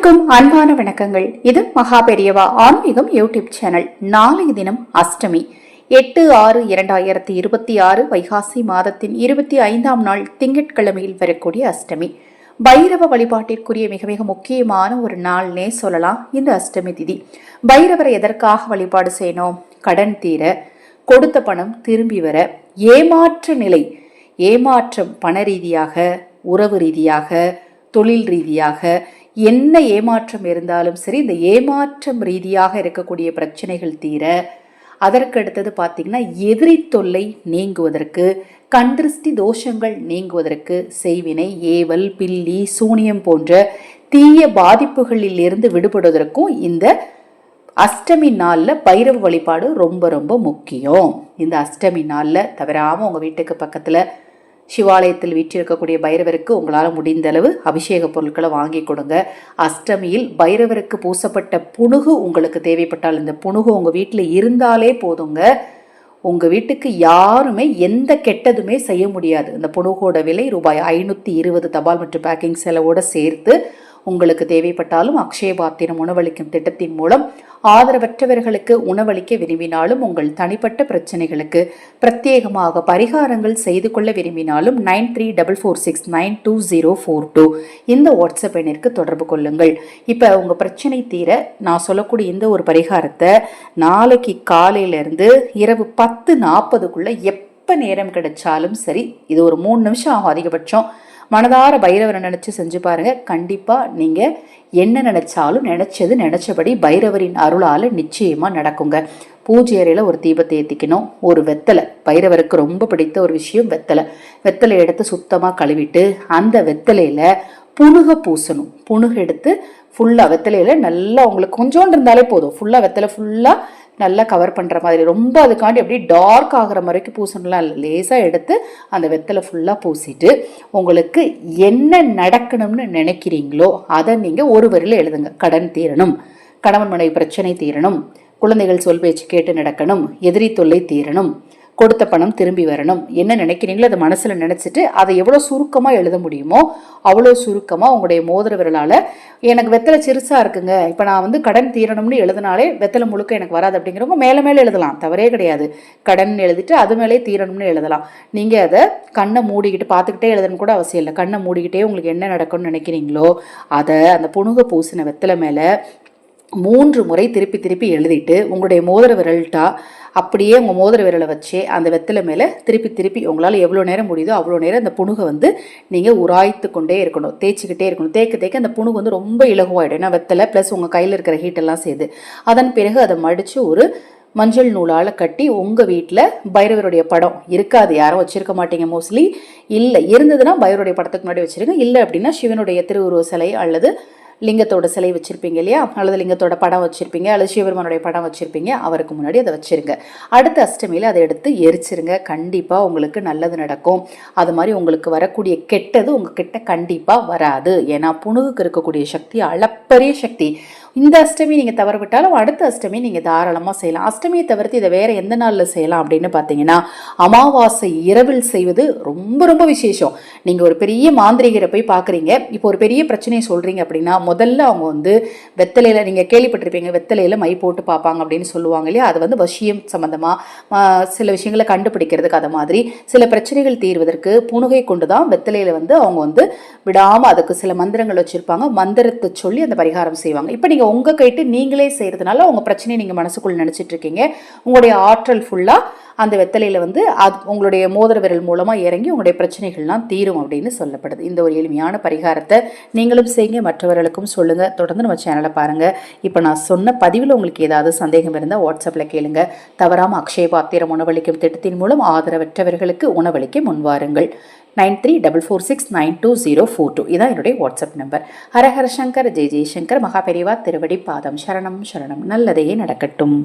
அனைவருக்கும் அன்பான வணக்கங்கள். இது மகா பெரியவா ஆன்மீகம் யூடியூப் சேனல். நாளைய தினம் அஷ்டமி 8/6/2026 வைகாசி மாதத்தின் 25ஆம் நாள் திங்கட்கிழமையில் வரக்கூடிய அஷ்டமி. பைரவ வழிபாட்டிற்குரிய மிக மிக முக்கியமான ஒரு நாள்னே சொல்லலாம் இந்த அஷ்டமி திதி. பைரவரை எதற்காக வழிபாடு செய்யணும்? கடன் தீர, கொடுத்த பணம் திரும்பி வர, ஏமாற்ற நிலை, ஏமாற்றம் பண ரீதியாக, உறவு ரீதியாக, தொழில் ரீதியாக என்ன ஏமாற்றம் இருந்தாலும் சரி, இந்த ஏமாற்றம் ரீதியாக இருக்கக்கூடிய பிரச்சனைகள் தீர, அதற்கடுத்தது பார்த்தீங்கன்னா எதிரி தொல்லை நீங்குவதற்கு, கண்திருஷ்டி தோஷங்கள் நீங்குவதற்கு, செய்வினை, ஏவல், பில்லி, சூனியம் போன்ற தீய பாதிப்புகளில் இருந்து விடுபடுவதற்கும் இந்த அஷ்டமி நாளில் பைரவ வழிபாடு ரொம்ப ரொம்ப முக்கியம். இந்த அஷ்டமி நாளில் தவறாமல் உங்கள் வீட்டுக்கு பக்கத்தில் சிவாலயத்தில் வீற்றிருக்கக்கூடிய பைரவருக்கு உங்களால் முடிந்த அளவு அபிஷேக பொருட்களை வாங்கி கொடுங்க. அஷ்டமியில் பைரவருக்கு பூசப்பட்ட புணுகு உங்களுக்கு தேவைப்பட்டால், இந்த புணுகு உங்கள் வீட்டில் இருந்தாலே போதுங்க. உங்கள் வீட்டுக்கு யாருமே எந்த கெட்டதுமே செய்ய முடியாது. இந்த புணுகோட விலை ரூபாய் 520 தபால் மற்றும் பேக்கிங் செலவோடு சேர்த்து உங்களுக்கு தேவைப்பட்டாலும் அக்ஷய பாத்திரம் உணவளிக்கும் திட்டத்தின் மூலம் ஆதரவற்றவர்களுக்கு உணவளிக்க விரும்பினாலும், உங்கள் தனிப்பட்ட பிரச்சனைகளுக்கு பிரத்யேகமாக பரிகாரங்கள் செய்து கொள்ள விரும்பினாலும் 9344692042 இந்த வாட்ஸ்அப் எண்ணிற்கு தொடர்பு கொள்ளுங்கள். இப்போ உங்கள் பிரச்சனை தீர நான் சொல்லக்கூடிய இந்த ஒரு பரிகாரத்தை நாளைக்கு காலையிலேருந்து இரவு 10:40க்குள்ளே எப்போ நேரம் கிடைச்சாலும் சரி, இது ஒரு 3 நிமிஷம் ஆகும் அதிகபட்சம், மனதார பைரவரை நினச்சி செஞ்சு பாருங்க. கண்டிப்பாக நீங்கள் என்ன நினச்சாலும் நினச்சபடி பைரவரின் அருளால் நிச்சயமாக நடக்குங்க. பூஜை அறையில் ஒரு தீபத்தை ஏற்றிக்கணும். ஒரு வெத்தலை, பைரவருக்கு ரொம்ப பிடித்த ஒரு விஷயம் வெத்தலை எடுத்து சுத்தமாக கழுவிட்டு அந்த வெத்தலையில் புணுக பூசணும். புணுகு எடுத்து ஃபுல்லாக வெத்தலையில் நல்லா, உங்களுக்கு கொஞ்சோண்டு இருந்தாலே போதும், ஃபுல்லாக வெத்தலை ஃபுல்லாக நல்லா கவர் பண்ணுற மாதிரி, ரொம்ப அதுக்காண்டி அப்படியே டார்க் ஆகிற வரைக்கும் பூசணும்லாம் இல்லை, லேசாக எடுத்து அந்த வெத்தலை ஃபுல்லாக பூசிட்டு உங்களுக்கு என்ன நடக்கணும்னு நினைக்கிறீங்களோ அதை நீங்கள் ஒரு வரியில் எழுதுங்க. கடன் தீரணும், கணவன் மனைவி பிரச்சனை தீரணும், குழந்தைகள் சொல் பேச்சு கேட்டு நடக்கணும், எதிரி தொல்லை தீரணும், கொடுத்த பணம் திரும்பி வரணும், என்ன நினைக்கிறீங்களோ அதை மனசில் நினச்சிட்டு அதை எவ்வளோ சுருக்கமாக எழுத முடியுமோ அவ்வளோ சுருக்கமாக உங்களுடைய மோதிர விரலால், எனக்கு வெத்தலை சிறுசாக இருக்குங்க, இப்போ நான் கடன் தீரணும்னு எழுதினாலே வெத்தலை முழுக்க எனக்கு வராது அப்படிங்கிறவங்க மேலே எழுதலாம், தவறே கிடையாது. கடன் எழுதிட்டு அது மேலே தீரணும்னு எழுதலாம். நீங்கள் அதை கண்ணை மூடிக்கிட்டு பார்த்துக்கிட்டே எழுதணும் கூட அவசியம் இல்லை. கண்ணை மூடிக்கிட்டே உங்களுக்கு என்ன நடக்கும்னு நினைக்கிறீங்களோ அதை அந்த புணுக பூசின வெத்தலை மேலே 3 முறை திருப்பி எழுதிட்டு உங்களுடைய மோதிர விரல்ட்டா அப்படியே உங்கள் மோதிர விரலை வச்சு அந்த வெத்தலை மேலே திருப்பி உங்களால் எவ்வளோ நேரம் முடியுதோ அவ்வளோ நேரம் அந்த புணுகை நீங்கள் உராய்த்து கொண்டே இருக்கணும், தேய்ச்சிக்கிட்டே இருக்கணும். தேய்க்க அந்த புணுகு ரொம்ப இலகுவாயிடும். ஏன்னா வெத்தலை ப்ளஸ் உங்கள் கையில் இருக்கிற ஹீட்டெல்லாம் சேர்ந்து, அதன் பிறகு அதை மடித்து ஒரு மஞ்சள் நூலால் கட்டி உங்கள் வீட்டில் பைரவருடைய படம் இருக்காது, யாரும் வச்சுருக்க மாட்டீங்க மோஸ்ட்லி, இல்லை இருந்ததுன்னா பைரவருடைய படத்துக்கு முன்னாடி வச்சுருங்க. இல்லை அப்படின்னா சிவனுடைய திருவுருவ சிலை அல்லது லிங்கத்தோட சிலை வச்சுருப்பீங்க இல்லையா, அல்லது லிங்கத்தோட படம் வச்சுருப்பீங்க, அல்லது சிவபெருமானுடைய படம் வச்சுருப்பீங்க, அவருக்கு முன்னாடி அதை வச்சுருங்க. அடுத்த அஷ்டமியில் அதை எடுத்து எரிச்சிருங்க. கண்டிப்பாக உங்களுக்கு நல்லது நடக்கும். அது மாதிரி உங்களுக்கு வரக்கூடிய கெட்டது உங்ககிட்ட கண்டிப்பாக வராது. ஏன்னா புணுகுக்கு இருக்கக்கூடிய சக்தி அளப்பரிய சக்தி. இந்த அஷ்டமி நீங்கள் தவற விட்டாலும் அடுத்த அஷ்டமி நீங்கள் தாராளமாக செய்யலாம். அஷ்டமியை தவிர்த்து இதை வேறு எந்த நாளில் செய்யலாம் அப்படின்னு பார்த்தீங்கன்னா, அமாவாசை இரவில் செய்வது ரொம்ப ரொம்ப விசேஷம். நீங்கள் ஒரு பெரிய மாந்திரிகரை போய் பார்க்குறீங்க, இப்போ ஒரு பெரிய பிரச்சனையை சொல்கிறீங்க அப்படின்னா முதல்ல அவங்க வெத்தலையில், நீங்கள் கேள்விப்பட்டிருப்பீங்க வெத்தலையில் மை போட்டு பார்ப்பாங்க அப்படின்னு சொல்லுவாங்க இல்லையா, அது வசியம் சம்மந்தமாக சில விஷயங்களை கண்டுபிடிக்கிறதுக்கு, அது மாதிரி சில பிரச்சனைகள் தீர்வதற்கு புணுகை கொண்டு தான் வெத்தலையில் அவங்க விடாமல் அதுக்கு சில மந்திரங்கள் வச்சுருப்பாங்க, மந்திரத்தை சொல்லி அந்த பரிகாரம் செய்வாங்க. இப்போ நீங்கள் உங்கள் கைட்டு நீங்களே செய்கிறதுனால உங்கள் பிரச்சனையை நீங்கள் மனசுக்குள்ளே நினச்சிட்டு இருக்கீங்க. உங்களுடைய ஆற்றல் ஃபுல்லாக அந்த வெத்தலையில் அது உங்களுடைய மோதிர விரல் மூலமாக இறங்கி உங்களுடைய பிரச்சனைகள்லாம் தீரும் அப்படின்னு சொல்லப்படுது. இந்த ஒரு எளிமையான பரிகாரத்தை நீங்களும் செய்யுங்க, மற்றவர்களுக்கும் சொல்லுங்கள். தொடர்ந்து நம்ம சேனலை பாருங்கள். இப்போ நான் சொன்ன பதிவில் உங்களுக்கு ஏதாவது சந்தேகம் இருந்தால் வாட்ஸ்அப்பில் கேளுங்க. தவறாமல் அக்ஷய பாத்திரம் உணவளிக்கும் திட்டத்தின் மூலம் ஆதரவற்றவர்களுக்கு உணவளிக்க முன்வாருங்கள். 9344692042 இதான் என்னுடைய வாட்ஸ்அப் நம்பர். ஹரஹர சங்கர், ஜெய் ஜெய்சங்கர், மகா பெரியவா திருவடி பாதம் சரணம் சரணம். நல்லதே நடக்கட்டும்.